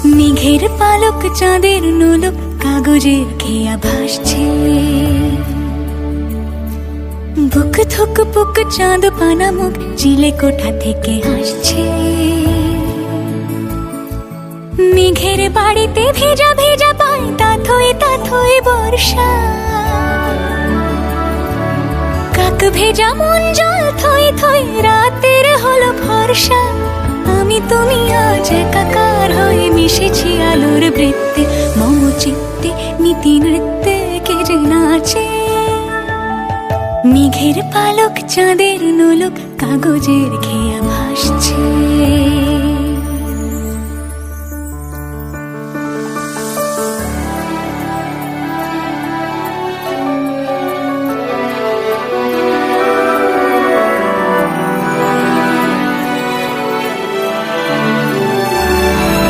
মেঘের পালক চাঁদের নোলক কাগজের খেয়া ভাসছে। বুক থুক পুক চাঁদ পানা মুখ চিলে কোঠা থেকে হাসছে। মেঘের বাড়িতে ভেজা ভেজা পায় তাথই বর্ষা। কাক ভেজা মন জল থই থই রাতের হলো ভরসা। আমি তুমি আজ একাকার হয়ে মিশেছি আলোর বৃত্তে। মম চিত্তে নীতি নৃত্যে কে যে নাচে। মেঘের পালক চাঁদের নোলক কাগজের খেয়া ভাসছে।